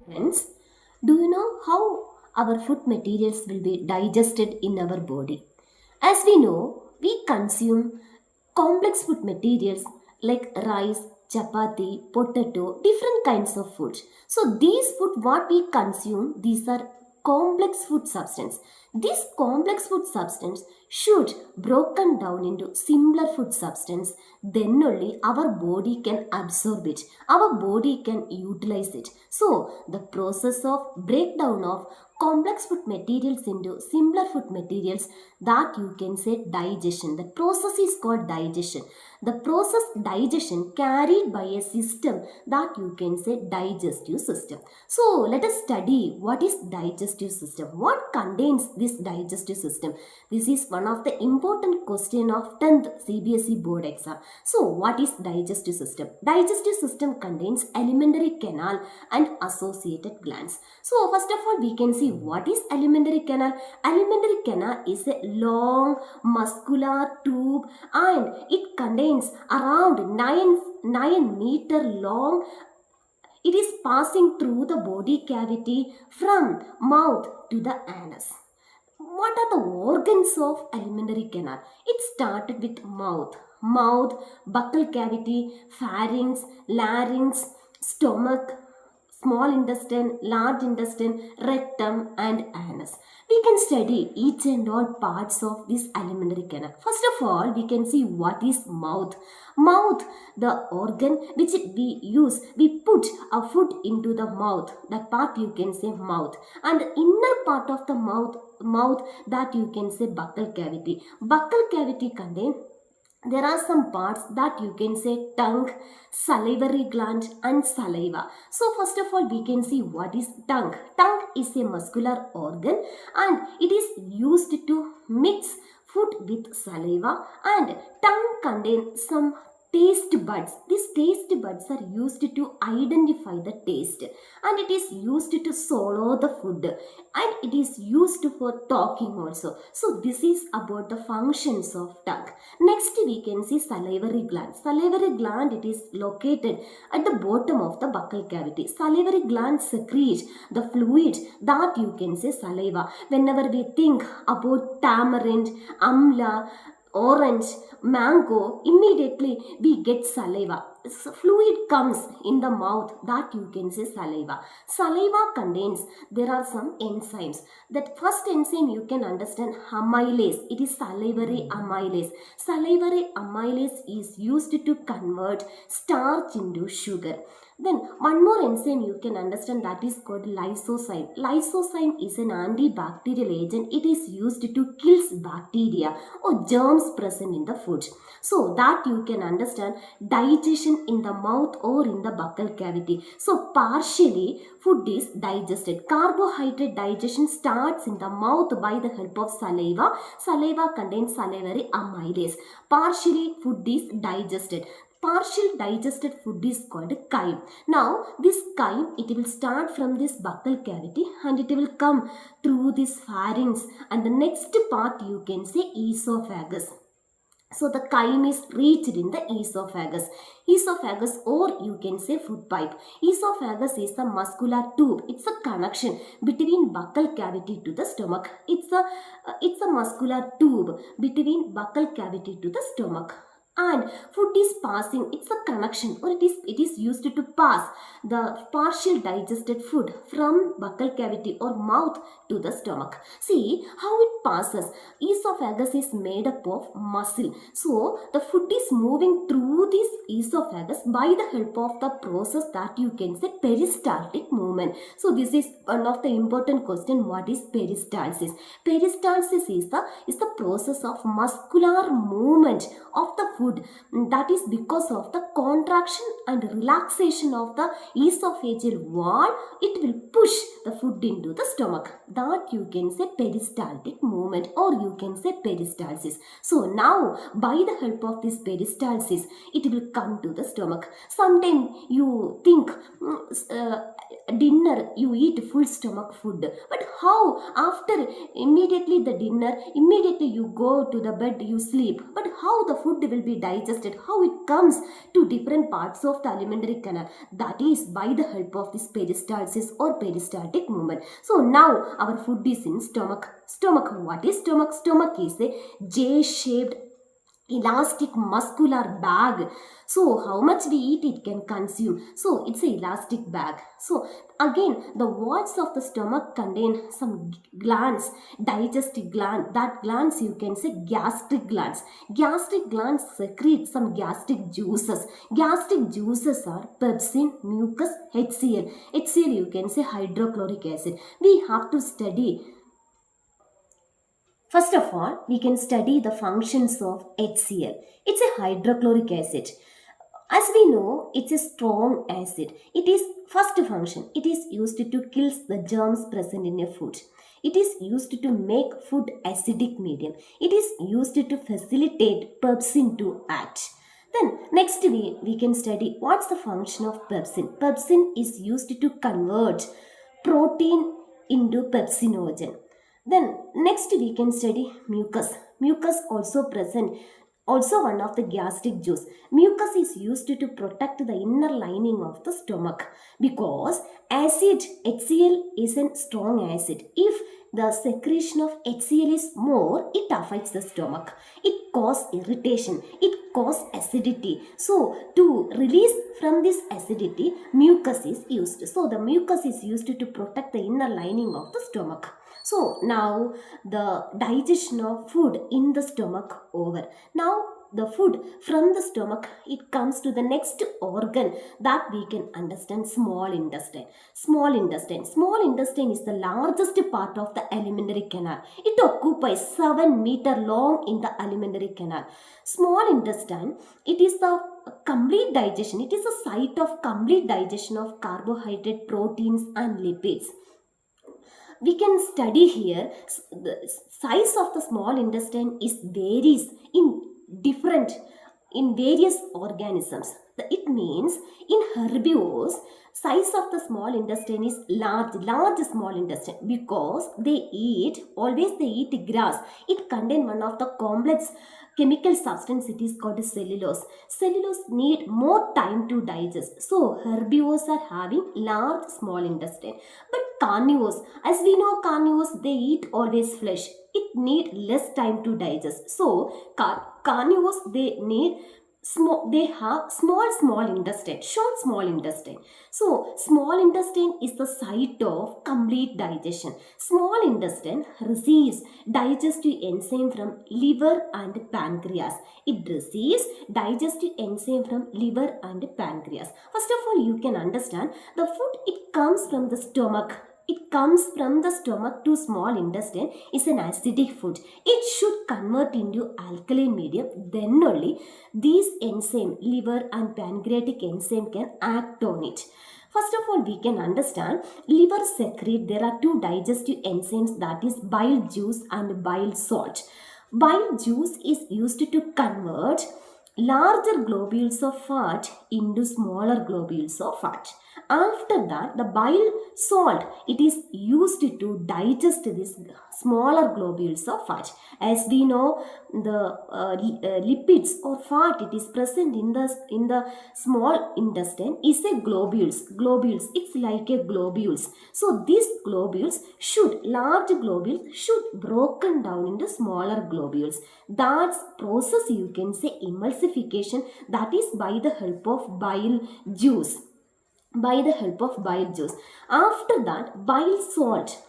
Friends, do you know how our food materials will be digested in our body? As we know, we consume complex food materials like rice, chapati, potato, different kinds of food. So these food what we consume, these are complex food substance. This complex food substance should broken down into simpler food substance, then only our body can absorb it, our body can utilize it. So the process of breakdown of complex food materials into simpler food materials, that you can say digestion. The process is called digestion. The process digestion carried by a system, that you can say digestive system. So let us study what is digestive system. What contains this digestive system? This is one of the important question of 10th CBSE board exam. So what is digestive system? Digestive system contains alimentary canal and associated glands. So first of all, we can see what is alimentary canal. Alimentary canal is a long muscular tube and it contains around 9 meter long. It is passing through the body cavity from mouth to the anus. What are the organs of alimentary canal? It started with mouth, buccal cavity, pharynx, larynx, stomach, small intestine, large intestine, rectum and anus. We can study each and all parts of this alimentary canal. First of all, we can see what is mouth. Mouth, the organ which we use, we put a food into the mouth. That part you can say mouth. And the inner part of the mouth, that you can say buccal cavity. Buccal cavity contain, there are some parts that you can say tongue, salivary gland and saliva. So first of all, we can see what is tongue. Tongue is a muscular organ and it is used to mix food with saliva, and tongue contains some taste buds. These taste buds are used to identify the taste, and it is used to swallow the food, and it is used for talking also. So this is about the functions of tongue. Next we can see salivary gland. Salivary gland, it is located at the bottom of the buccal cavity. Salivary gland secretes the fluid, that you can say saliva. Whenever we think about tamarind, amla, orange, mango, immediately we get saliva. So fluid comes in the mouth, that you can say saliva. Saliva contains, there are some enzymes. That first enzyme you can understand, amylase. It is salivary amylase. Salivary amylase is used to convert starch into sugar. Then one more enzyme you can understand, that is called lysozyme. Lysozyme is an antibacterial agent. It is used to kill bacteria or germs present in the food. So that you can understand digestion in the mouth or in the buccal cavity. So partially food is digested. Carbohydrate digestion starts in the mouth by the help of saliva. Saliva contains salivary amylase. Partially food is digested. Partial digested food is called chyme. Now this chyme, it will start from this buccal cavity and it will come through this pharynx, and the next part you can say esophagus. So the chyme is reached in the esophagus. Esophagus, or you can say food pipe. Esophagus is a muscular tube. It's a connection between buccal cavity to the stomach. It's a muscular tube between buccal cavity to the stomach. And food is passing, it's a connection, or it is used to pass the partial digested food from buccal cavity or mouth to the stomach. See how it passes. Esophagus is made up of muscle. So the food is moving through this esophagus by the help of the process that you can say peristaltic movement. So this is one of the important question. What is peristalsis? Peristalsis is the process of muscular movement of the food. That is because of the contraction and relaxation of the esophageal wall. It will push the food into the stomach. That you can say peristaltic movement, or you can say peristalsis. So now by the help of this peristalsis, it will come to the stomach. Sometimes you think dinner you eat full stomach food, but how after immediately the dinner, immediately you go to the bed, you sleep, but how the food will be be digested, how it comes to different parts of the alimentary canal, that is by the help of this peristalsis or peristaltic movement. So now our food is in stomach. Stomach, what is stomach? Stomach is a J-shaped elastic muscular bag. So how much we eat it can consume. So it's a elastic bag. So again, the walls of the stomach contain some glands, digestive gland. That glands you can say gastric glands. Gastric glands secrete some gastric juices. Gastric juices are pepsin, mucus, HCl. HCl you can say hydrochloric acid. We have to study. First of all, we can study the functions of HCl. It's a hydrochloric acid. As we know, it's a strong acid. It is first function. It is used to kill the germs present in a food. It is used to make food acidic medium. It is used to facilitate pepsin to act. Then next we can study what's the function of pepsin. Pepsin is used to convert protein into pepsinogen. Then next we can study mucus. Mucus also present, also one of the gastric juice. Mucus is used to protect the inner lining of the stomach because acid HCl is a strong acid. If the secretion of HCl is more, it affects the stomach. It causes irritation. It causes acidity. So to release from this acidity, mucus is used. So the mucus is used to protect the inner lining of the stomach. So now the digestion of food in the stomach over. Now the food from the stomach, it comes to the next organ that we can understand, small intestine. Small intestine. Small intestine is the largest part of the alimentary canal. It occupies 7 meter long in the alimentary canal. Small intestine, it is the complete digestion. It is a site of complete digestion of carbohydrate, proteins and lipids. We can study here the size of the small intestine is varies in various organisms. It means in herbivores, size of the small intestine is large small intestine because they eat grass. It contains one of the complex chemical substance, it is called cellulose. Cellulose need more time to digest. So herbivores are having large small intestine. But carnivores, as we know, carnivores they eat always flesh. It need less time to digest. So carnivores they have small intestine, short small intestine. So small intestine is the site of complete digestion. Small intestine receives digestive enzyme from liver and pancreas. It receives digestive enzyme from liver and pancreas. First of all, you can understand the food, it comes from the stomach. It comes from the stomach to small intestine is an acidic food. It should convert into alkaline medium. Then only these enzyme, liver and pancreatic enzyme can act on it. First of all, we can understand liver secrete. There are two digestive enzymes, that is bile juice and bile salt. Bile juice is used to convert larger globules of fat into smaller globules of fat. After that, the bile salt, it is used to digest these smaller globules of fat. As we know, the lipids or fat, it is present in the small intestine is a globules. It's like a globules. So these large globules should broken down into smaller globules. That's process you can say emulsification, that is by the help of bile juice. After that, bile salt,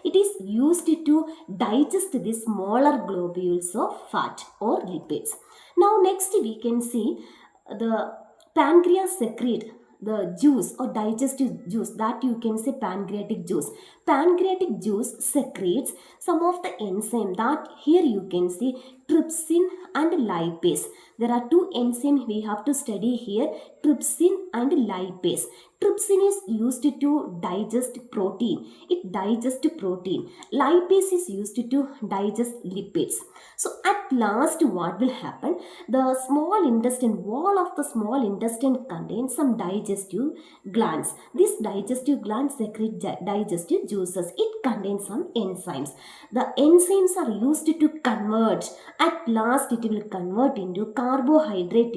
it is used to digest the smaller globules of fat or lipids. Now next we can see the pancreas secrete the juice or digestive juice, that you can say pancreatic juice. Pancreatic juice secretes some of the enzyme, that here you can see trypsin and lipase. There are two enzymes we have to study here, trypsin and lipase. Trypsin is used to digest protein. It digests protein. Lipase is used to digest lipids. So at last what will happen? The small intestine, wall of the small intestine contains some digestive glands. These digestive glands secrete digestive juices. It contains some enzymes. The enzymes are used to convert At last it will convert into carbohydrate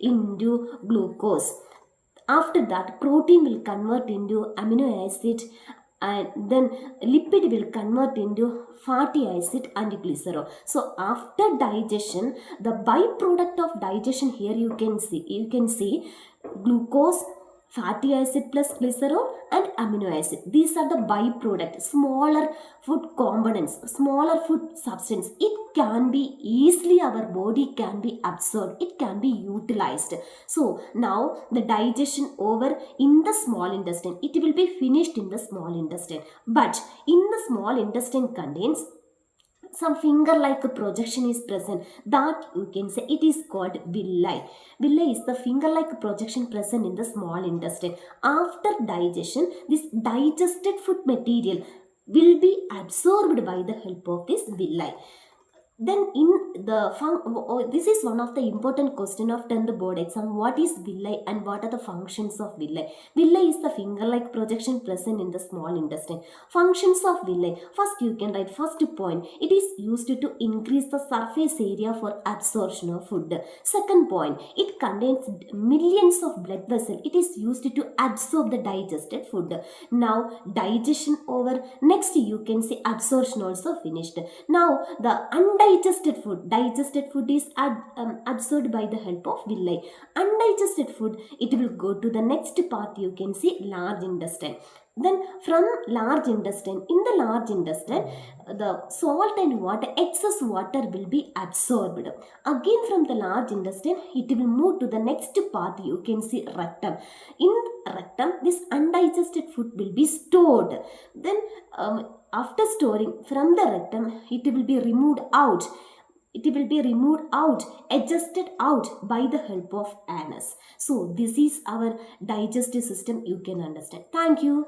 into glucose. After that, protein will convert into amino acid, and then lipid will convert into fatty acid and glycerol. So after digestion, the byproduct of digestion here you can see glucose, fatty acid plus glycerol, and amino acid. These are the byproduct, smaller food components, smaller food substance. It can be easily, our body can be absorbed, it can be utilized. So now the digestion over in the small intestine, it will be finished in the small intestine. But in the small intestine contains some finger like projection is present, that you can say it is called villi. Villi is the finger like projection present in the small intestine. After digestion, this digested food material will be absorbed by the help of this villi. Then in the this is one of the important question of 10th board exam: what is villi and what are the functions of villi? Villi is the finger like projection present in the small intestine. Functions of villi: first you can write, first point, it is used to increase the surface area for absorption of food. Second point, it contains millions of blood vessels, it is used to absorb the digested food. Now digestion over, next you can say absorption also finished. Now the digested food is absorbed by the help of villi. Undigested food, it will go to the next part, you can see large intestine. Then from large intestine, in the large intestine, the salt and water, excess water will be absorbed. Again from the large intestine, it will move to the next part, you can see rectum. In rectum, this undigested food will be stored. Then after storing from the rectum, it will be removed out, adjusted out by the help of anus. So this is our digestive system, you can understand. Thank you.